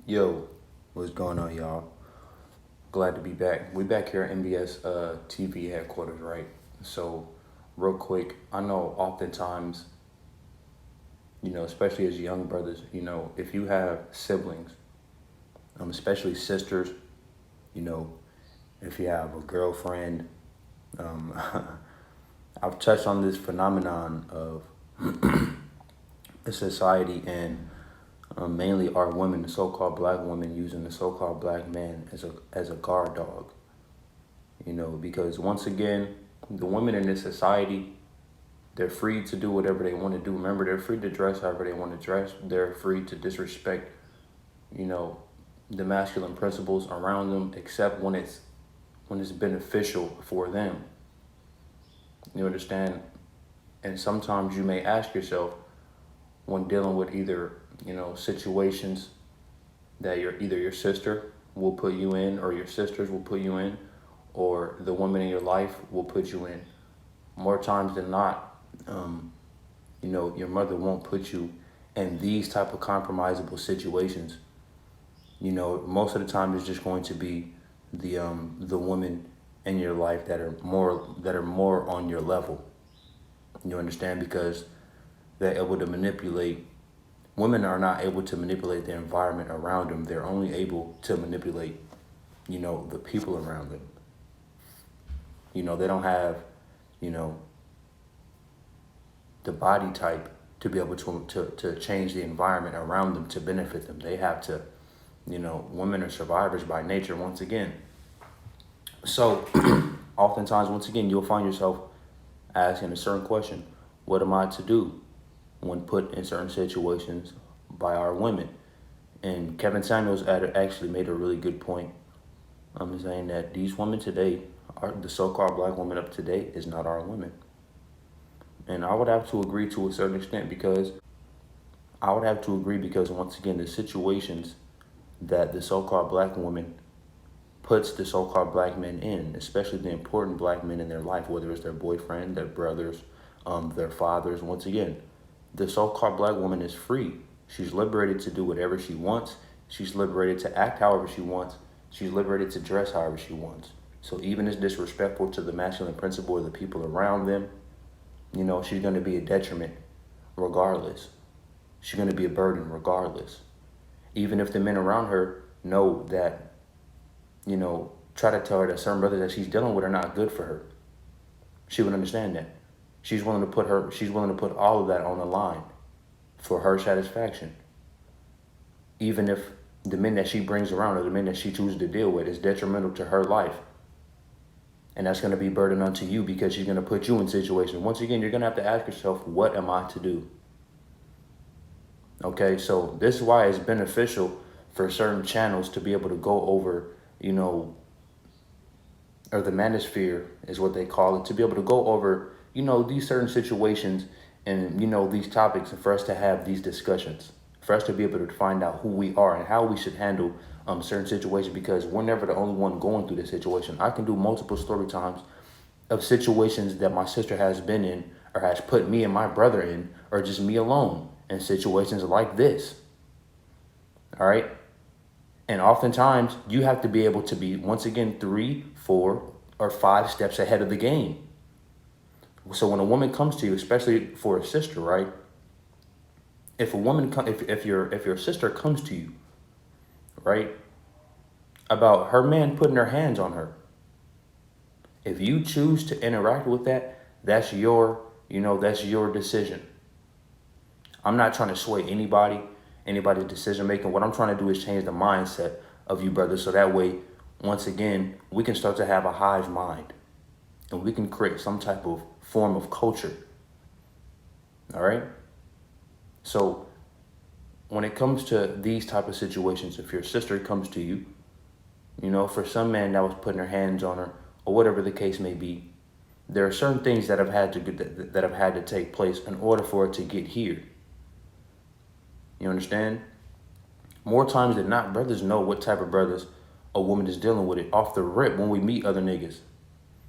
Yo, what's going on, y'all? Glad to be back. We back here at MBS TV headquarters, right? So, real quick, I know oftentimes, especially as young brothers, if you have siblings, especially sisters, you know, if you have a girlfriend, um, I've touched on this phenomenon of the society and mainly our women, the so-called black women, using the so-called black man as a guard dog. Because once again, the women in this society, they're free to do whatever they want to do. Remember, they're free to dress however they want to dress. They're free to disrespect, you know, the masculine principles around them, except when it's beneficial for them. You understand? And sometimes you may ask yourself when dealing with either, situations that your sister will put you in or your sisters will put you in or the woman in your life will put you in. More times than not, your mother won't put you in these type of compromisable situations. Most of the time it's just going to be the women in your life that are more on your level. You understand? Because they're able to manipulate. Women are not able to manipulate the environment around them. They're only able to manipulate, the people around them. They don't have, you know, the body type to be able to change the environment around them to benefit them. They have to, women are survivors by nature once again. So oftentimes, once again, you'll find yourself asking a certain question: what am I to do when put in certain situations by our women? And Kevin Samuels actually made a really good point. I'm saying that these women today, are the so-called black women of today, is not our women. And I would have to agree to a certain extent because once again, the situations that the so-called black woman puts the so-called black men in, especially the important black men in their life, whether it's their boyfriend, their brothers, their fathers. Once again, the so-called black woman is free. She's liberated to do whatever she wants. She's liberated to act however she wants. She's liberated to dress however she wants. So even as disrespectful to the masculine principle or the people around them, she's going to be a detriment regardless. She's going to be a burden regardless. Even if the men around her know that, try to tell her that certain brothers that she's dealing with are not good for her, she would understand that. She's willing to put all of that on the line for her satisfaction. Even if the men that she brings around or the men that she chooses to deal with is detrimental to her life. And that's going to be burden unto you because she's going to put you in situations. Once again, you're going to have to ask yourself, what am I to do? Okay, so this is why it's beneficial for certain channels to be able to go over, or the manosphere is what they call it, to be able to go over, these certain situations and, these topics, and for us to have these discussions, for us to be able to find out who we are and how we should handle certain situations, because we're never the only one going through this situation. I can do multiple story times of situations that my sister has been in or has put me and my brother in, or just me alone in situations like this. All right. And oftentimes you have to be able to be, once again, 3, 4, or 5 steps ahead of the game. So when a woman comes to you, especially for a sister, right? If a woman, if your sister comes to you, right, about her man putting her hands on her, if you choose to interact with that, that's your decision. I'm not trying to sway anybody's decision making. What I'm trying to do is change the mindset of you brothers, so that way, once again, we can start to have a hive mind and we can create some type of form of culture. All right. So when it comes to these type of situations, if your sister comes to you, for some man that was putting her hands on her or whatever the case may be, there are certain things that have had to take place in order for it to get here. You understand? More times than not, brothers know what type of brothers a woman is dealing with it off the rip when we meet other niggas.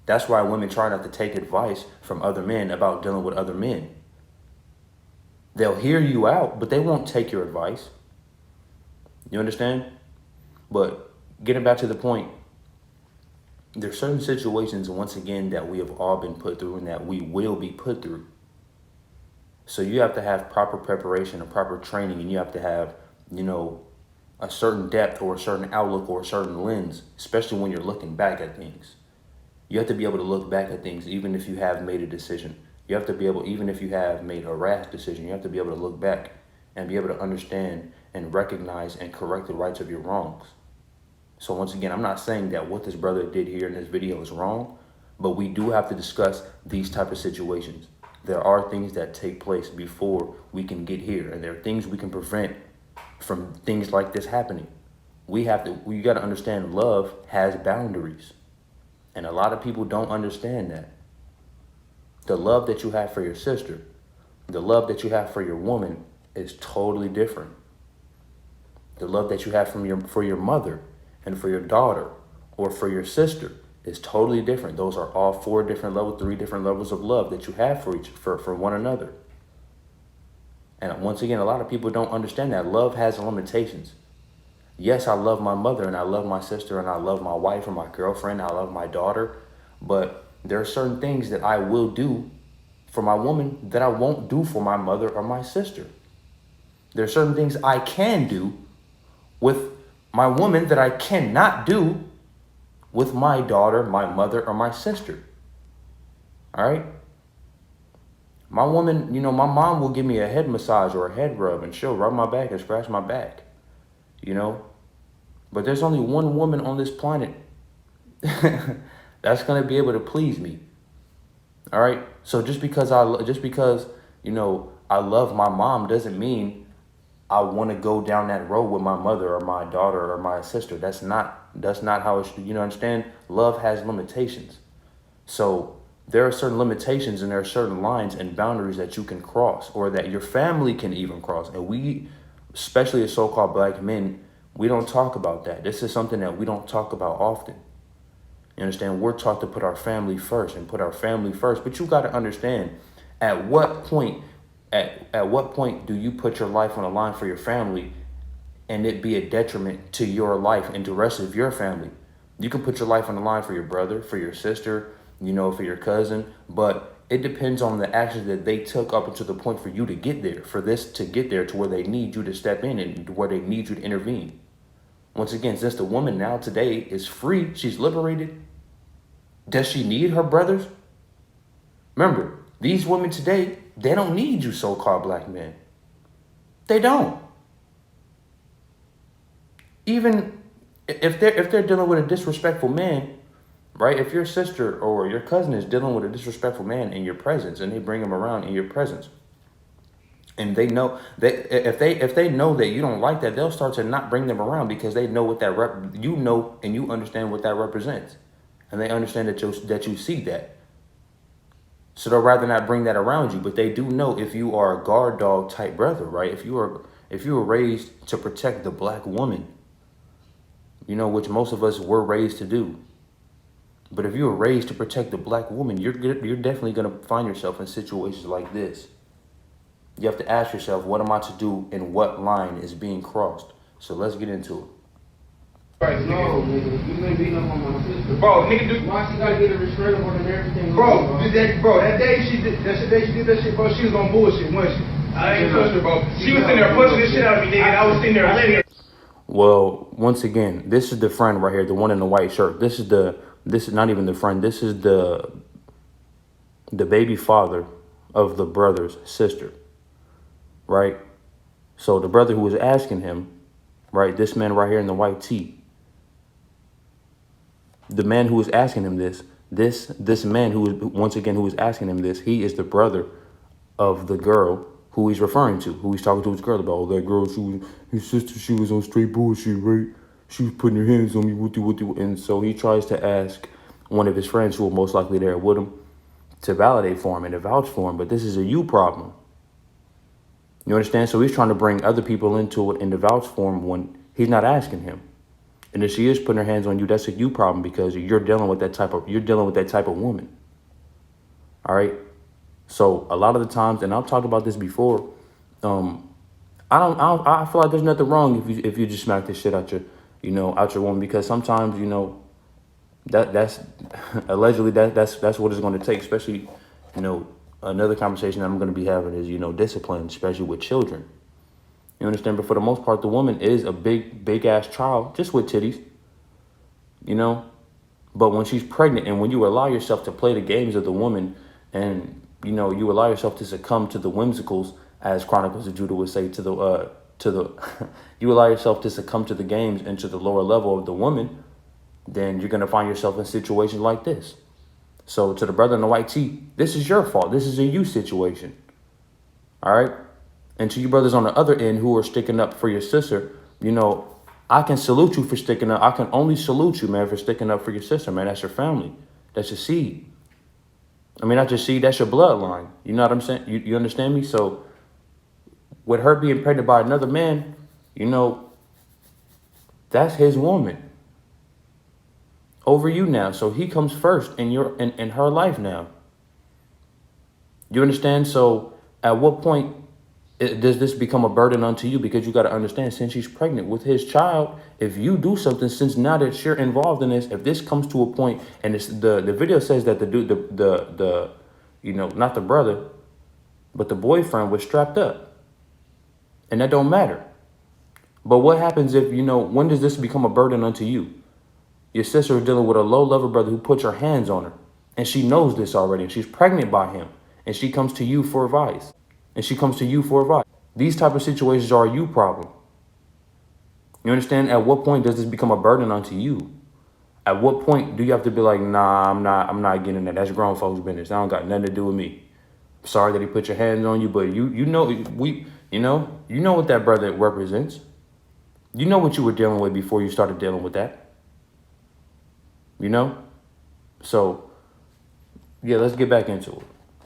That's why women try not to take advice from other men about dealing with other men. They'll hear you out, but they won't take your advice. You understand? But getting back to the point, there's certain situations, once again, that we have all been put through and that we will be put through. So you have to have proper preparation and proper training, and you have to have, a certain depth or a certain outlook or a certain lens, especially when you're looking back at things. You have to be able to look back at things, even if you have made a decision. You have to be able, even if you have made a rash decision, you have to be able to look back and be able to understand and recognize and correct the rights of your wrongs. So once again, I'm not saying that what this brother did here in this video is wrong, but we do have to discuss these type of situations. There are things that take place before we can get here, and there are things we can prevent from things like this happening. We got to understand love has boundaries, and a lot of people don't understand that. The love that you have for your sister, the love that you have for your woman is totally different. The love that you have for your mother and for your daughter or for your sister is totally different. Those are all 3 different levels of love that you have for one another. And once again, a lot of people don't understand that love has limitations. Yes, I love my mother and I love my sister and I love my wife or my girlfriend. I love my daughter, but there are certain things that I will do for my woman that I won't do for my mother or my sister. There are certain things I can do with my woman that I cannot do with my daughter, my mother, or my sister. All right? My woman, my mom will give me a head massage or a head rub, and she'll rub my back and scratch my back, But there's only one woman on this planet that's going to be able to please me. All right? So just because I love my mom doesn't mean I want to go down that road with my mother or my daughter or my sister. That's not how it should, understand? Love has limitations. So there are certain limitations and there are certain lines and boundaries that you can cross or that your family can even cross. And we, especially as so-called black men, we don't talk about that. This is something that we don't talk about often. You understand? We're taught to put our family first and put our family first. But you got to understand, at what point do you put your life on the line for your family and it be a detriment to your life and the rest of your family? You can put your life on the line for your brother, for your sister, for your cousin, but it depends on the actions that they took up until the point for you to get there, for this to get there to where they need you to step in and where they need you to intervene. Once again, since the woman now today is free, she's liberated, does she need her brothers? Remember, these women today, they don't need you so-called black men. They don't. Even if they're dealing with a disrespectful man, right? If your sister or your cousin is dealing with a disrespectful man in your presence and they bring him around in your presence, and they know that if they know that you don't like that, they'll start to not bring them around because they know what and you understand what that represents, and they understand that you see that. So they'll rather not bring that around you, but they do know if you are a guard dog type brother, right? If you were raised to protect the black woman, which most of us were raised to do. But if you were raised to protect the black woman, you're definitely going to find yourself in situations like this. You have to ask yourself, what am I to do and what line is being crossed? So let's get into it. Right, no, nigga, you ain't beating up on my sister. Bro, nigga, why she gotta get a restraining order and everything? That day she did that shit, bro, she was on bullshit, wasn't she? I ain't touched her, bro. She was sitting there punching this shit out of me, nigga, and I was sitting there letting her. Well, once again, this is the friend right here, the one in the white shirt. This is not even the friend. This is the baby father of the brother's sister, right? So the brother who was asking him, right, this man right here in the white tee, the man who was asking him this man who was asking him this, he is the brother of the girl who he's referring to, who he's talking to his girl about. Oh, that girl, his sister, she was on straight bullshit, right? She was putting her hands on me, wooty. And so he tries to ask one of his friends who are most likely there with him to validate for him and to vouch for him. But this is a you problem. You understand? So he's trying to bring other people into it and to vouch for him when he's not asking him. And if she is putting her hands on you, that's a you problem because you're dealing with that type of woman. All right. So a lot of the times, and I've talked about this before, I feel like there's nothing wrong if you just smack the shit out your, out your woman, because sometimes, that's allegedly that's what it's going to take, especially, another conversation I'm going to be having is, discipline, especially with children. You understand? But for the most part, the woman is a big ass child, just with titties, But when she's pregnant and when you allow yourself to play the games of the woman and, you allow yourself to succumb to the whimsicals, as Chronicles of Judah would say, you allow yourself to succumb to the games and to the lower level of the woman, then you're going to find yourself in situations like this. So to the brother in the white tee, this is your fault. This is a you situation. All right. And to you brothers on the other end who are sticking up for your sister, I can salute you for sticking up. I can only salute you, man, for sticking up for your sister, man. That's your family. That's your seed. I mean, not your seed, that's your bloodline. You know what I'm saying? You understand me? So with her being pregnant by another man, that's his woman over you now. So he comes first in in her life now. You understand? So at what point does this become a burden unto you? Because you got to understand, since she's pregnant with his child, if you do something, since now that you're involved in this, if this comes to a point, and it's the video says that the dude, the not the brother, but the boyfriend was strapped up, and that don't matter. But what happens if, when does this become a burden unto you? Your sister is dealing with a low-level brother who puts her hands on her, and she knows this already, and she's pregnant by him, and she comes to you for advice. These type of situations are a you problem. You understand? At what point does this become a burden unto you? At what point do you have to be like, nah, I'm not getting that. That's grown folks' business. That don't got nothing to do with me. Sorry that he put your hands on you, but you know what that brother represents. You know what you were dealing with before you started dealing with that. So yeah, let's get back into it.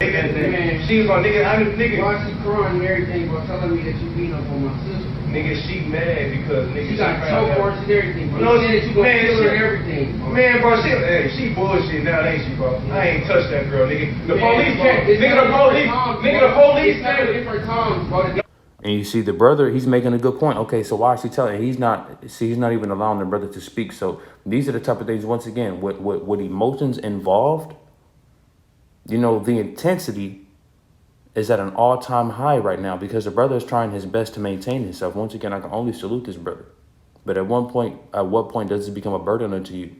She was on nigga. Why she crying and everything, bro, telling me that you beat up on my sister? Nigga, she mad because nigga. She got choke marks and everything, bro. No, She said that you gonna kill her and everything, bro. Man, bro, she bullshit now, ain't she, bro? I ain't touched that girl, nigga. The police can't. It's The police several can't. different times, bro. And you see the brother, he's making a good point. Okay, so why is he telling? He's not even allowing the brother to speak. So these are the type of things, once again, with emotions involved, the intensity is at an all-time high right now because the brother is trying his best to maintain himself. Once again, I can only salute this brother. But at what point does it become a burden unto you?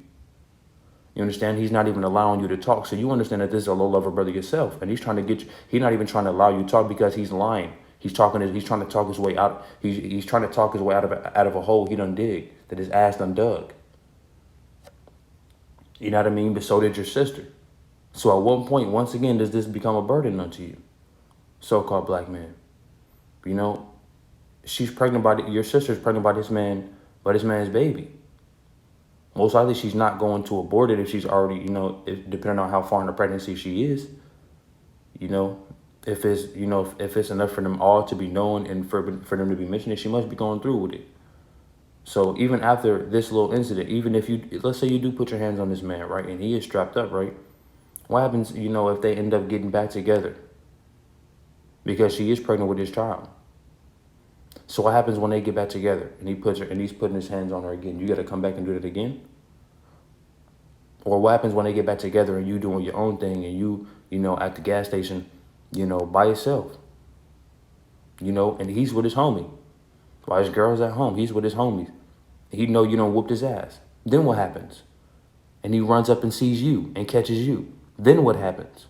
You understand? He's not even allowing you to talk. So you understand that this is a low-level brother yourself. And he's trying to get you. He's not even trying to allow you to talk because he's lying. He's trying to talk his way out. He's trying to talk his way out of a hole he done dig, that his ass done dug. You know what I mean? But so did your sister. So at what point, once again, does this become a burden unto you? So-called black man. She's pregnant your sister's pregnant by this man's baby. Most likely she's not going to abort it if she's already, depending on how far in the pregnancy she is, if it's enough for them all to be known and for them to be mentioned, she must be going through with it. So even after this little incident, even if let's say you do put your hands on this man, right, and he is strapped up, right, what happens, if they end up getting back together? Because she is pregnant with his child. So what happens when they get back together and he's putting his hands on her again? You got to come back and do that again? Or what happens when they get back together and you doing your own thing and you at the gas station, by yourself, and he's with his homie. While his girl's at home, he's with his homies. He know you don't whooped his ass. Then what happens? And he runs up and sees you and catches you. Then what happens?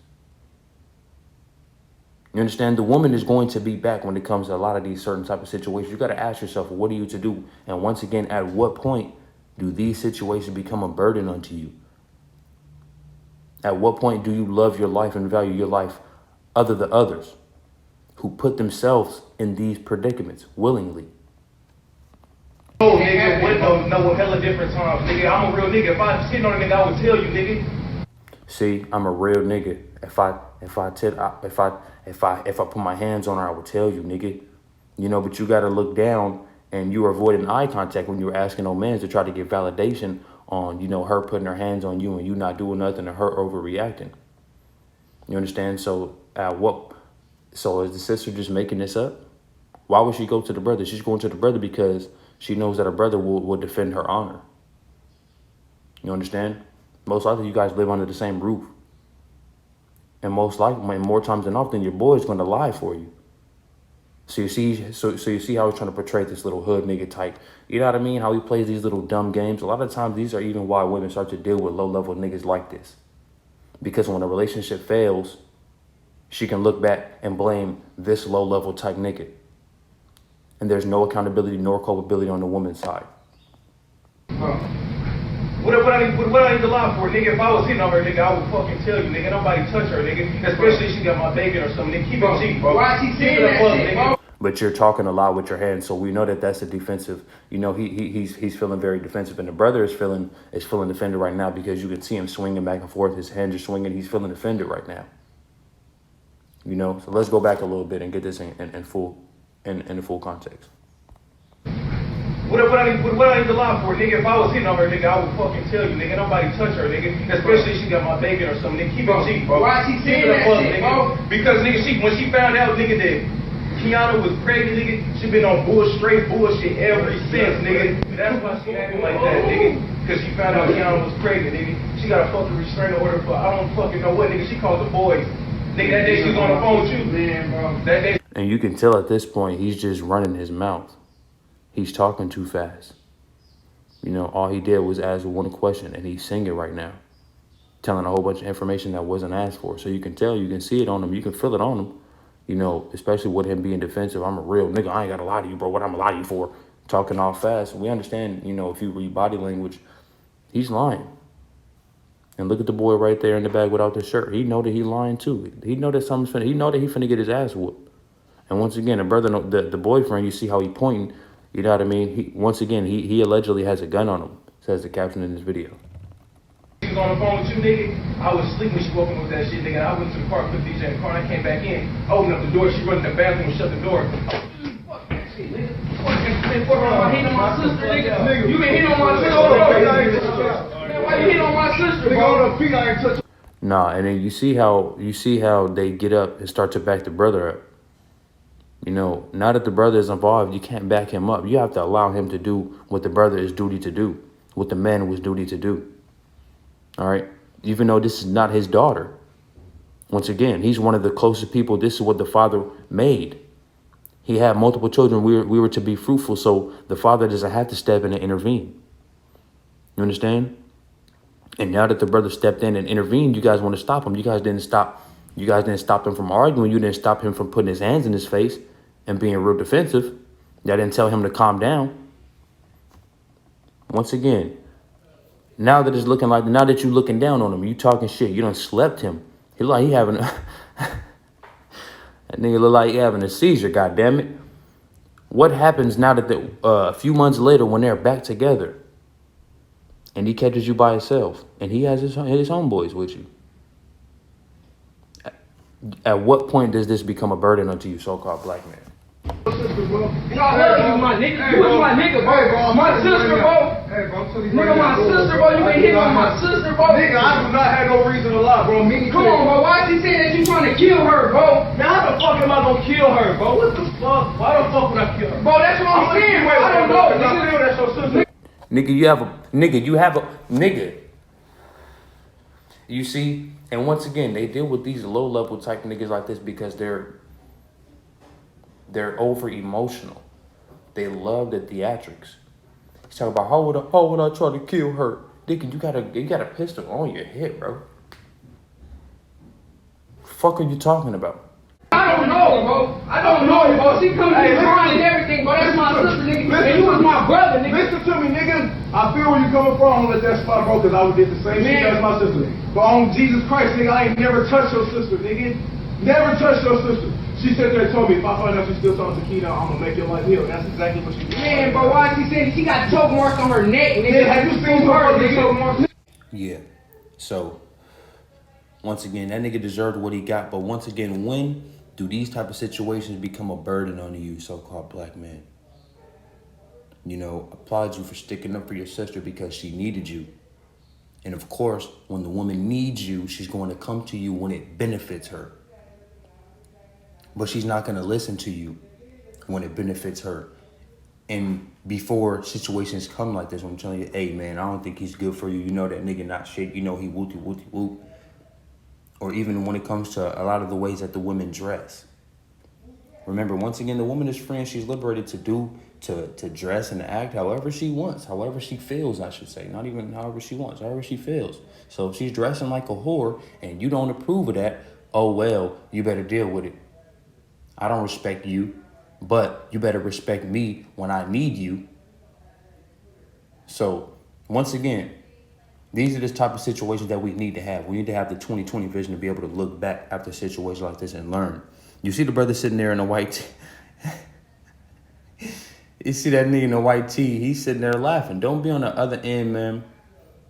You understand? The woman is going to be back when it comes to a lot of these certain type of situations. You got to ask yourself, what are you to do? And once again, at what point do these situations become a burden unto you? At what point do you love your life and value your life other than others who put themselves in these predicaments willingly? Oh, nigga, no, hella different times, nigga. I'm a real nigga. If I sitting on a nigga, I would tell you, nigga. See, I'm a real nigga. If I put my hands on her, I would tell you, nigga. But you got to look down, and you were avoiding eye contact when you were asking no man to try to get validation on, her putting her hands on you and you not doing nothing and her overreacting. You understand? So is the sister just making this up? Why would she go to the brother? She's going to the brother because she knows that her brother will defend her honor. You understand? Most likely you guys live under the same roof. And most likely, more times than often, your boy is going to lie for you. So you see how he's trying to portray this little hood nigga type. You know what I mean? How he plays these little dumb games. A lot of times these are even why women start to deal with low-level niggas like this. Because when a relationship fails, she can look back and blame this low-level type nigga. And there's no accountability nor culpability on the woman's side. What I need to lie for, nigga? If I was hitting on her, nigga, I would fucking tell you, nigga. Nobody touch her, nigga. Especially if she got my bacon or something. Nigga, keep it cheap, bro. Why she saying that shit, bro? But you're talking a lot with your hands, so we know that that's a defensive. You know, he's feeling very defensive, and the brother is feeling defended right now because you can see him swinging back and forth. His hands are swinging. He's feeling defended right now. You know, so let's go back a little bit and get this in full context. What I need to lie for, nigga? If I was hitting on her, nigga, I would fucking tell you, nigga. Nobody touch her, nigga. Especially if she got my bacon or something. Nigga, keep it cheap, bro. Why she saying that shit, bro? Because, nigga, when she found out, nigga, that Kiana was pregnant, nigga, she been on straight bullshit ever since, nigga. That's why she acting like that, nigga. Because she found out Kiana was pregnant, nigga. She got a fucking restraining order for I don't fucking know what, nigga. She called the boys. Nigga, that day she was on the phone with you. Man, bro. That day. And you can tell at this point, he's just running his mouth. He's talking too fast. You know, all he did was ask one question, and he's singing right now, telling a whole bunch of information that wasn't asked for. So you can tell, you can see it on him, you can feel it on him. You know, especially with him being defensive. I'm a real nigga. I ain't got to lie to you, bro. What I'm going to lie to you for? Talking all fast. We understand, you know, if you read body language, he's lying. And look at the boy right there in the bag without the shirt. He know that he lying too. He know that something's finna. He know that he finna get his ass whooped. And once again, the brother, the boyfriend, you see how he pointing. You know what I mean? Once again, he allegedly has a gun on him, says the caption in this video. She was on the phone with you, nigga. I was asleep when she woke up with that shit, nigga. I went to the car, put DJ in the car, and I came back in. Opened up the door, she run in the bathroom and shut the door. Fuck that shit, nigga. Fuck that shit. Fuck around hitting on my sister, nigga. You been hitting on my sister, bro. Man, why you hitting on my sister, bro? Nah, and then you see how they get up and start to back the brother up. You know, now that the brother is involved, you can't back him up. You have to allow him to do what the brother is duty to do, what the man was duty to do. All right? Even though this is not his daughter. Once again, he's one of the closest people. This is what the father made. He had multiple children. We were to be fruitful, so the father doesn't have to step in and intervene. You understand? And now that the brother stepped in and intervened, you guys want to stop him. You guys didn't stop him from arguing. You didn't stop him from putting his hands in his face and being real defensive. Y'all didn't tell him to calm down. Once again, now that you're looking down on him, you talking shit. You done slept him. He like he having that nigga look like he having a seizure. God damn it! What happens now that a few months later when they're back together, and he catches you by himself, and he has his homeboys with you? At what point does this become a burden onto you, so-called black man? I love you, my nigga. You was my nigga, bro. My sister, bro. Hey, bro, Nigga, my sister, bro. You been hitting on my sister, bro. Nigga, I do not have no reason to lie, bro. Come on, bro. Why is he saying that you trying to kill her, bro? Man, how the fuck am I gonna kill her, bro? What the fuck? Why the fuck would I kill her? Bro, that's what I'm saying, bro. I don't know. I feel that's your sister. Nigga. You see? And once again, they deal with these low-level type niggas like this because they're over emotional. They love the theatrics. He's talking about how would I try to kill her? Nigga, you got a pistol on your hip, bro. Fuck are you talking about? I don't know, bro. I don't know, bro. She come here crying and everything, bro. That's my sister, nigga. And you was my brother, nigga. Listen to me, nigga. I feel where you coming from. I'm gonna let that spot, bro, because I would did the same shit as my sister. But on Jesus Christ, nigga, I ain't never touched your sister, nigga. Never touched your sister. She sat there and told me, if I find out you still talking to Keena, I'm gonna make your life hell. That's exactly what she did. Man, bro, why she saying she got choke marks on her neck, nigga? Have you seen her choke marks? Yeah. So, once again, that nigga deserved what he got. But once again, when do these type of situations become a burden on you, so-called black man? You know, applaud you for sticking up for your sister because she needed you. And of course, when the woman needs you, she's going to come to you when it benefits her. But she's not going to listen to you when it benefits her. And before situations come like this, I'm telling you, hey man, I don't think he's good for you. You know that nigga not shit. You know he wooty wooty whoop. Or even when it comes to a lot of the ways that the women dress. Remember, once again, the woman is free and she's liberated to dress and act however she wants, however she feels, I should say. Not even however she wants, however she feels. So if she's dressing like a whore and you don't approve of that, oh well, you better deal with it. I don't respect you, but you better respect me when I need you. So once again, these are the type of situations that we need to have. We need to have the 2020 vision to be able to look back after a situation like this and learn. You see the brother sitting there in a white tee. You see that nigga in a white tee. He's sitting there laughing. Don't be on the other end, man.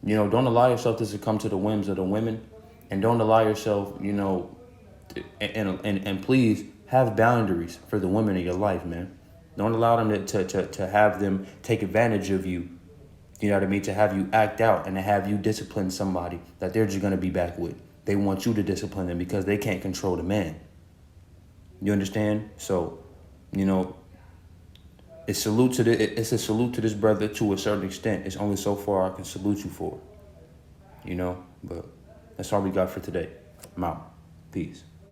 You know, don't allow yourself to succumb to the whims of the women. And don't allow yourself, you know, and please have boundaries for the women in your life, man. Don't allow them to have them take advantage of you. You know what I mean? To have you act out and to have you discipline somebody that they're just going to be back with. They want you to discipline them because they can't control the man. You understand? So, you know, it's a salute to this brother to a certain extent. It's only so far I can salute you for. You know, but that's all we got for today. I'm out. Peace.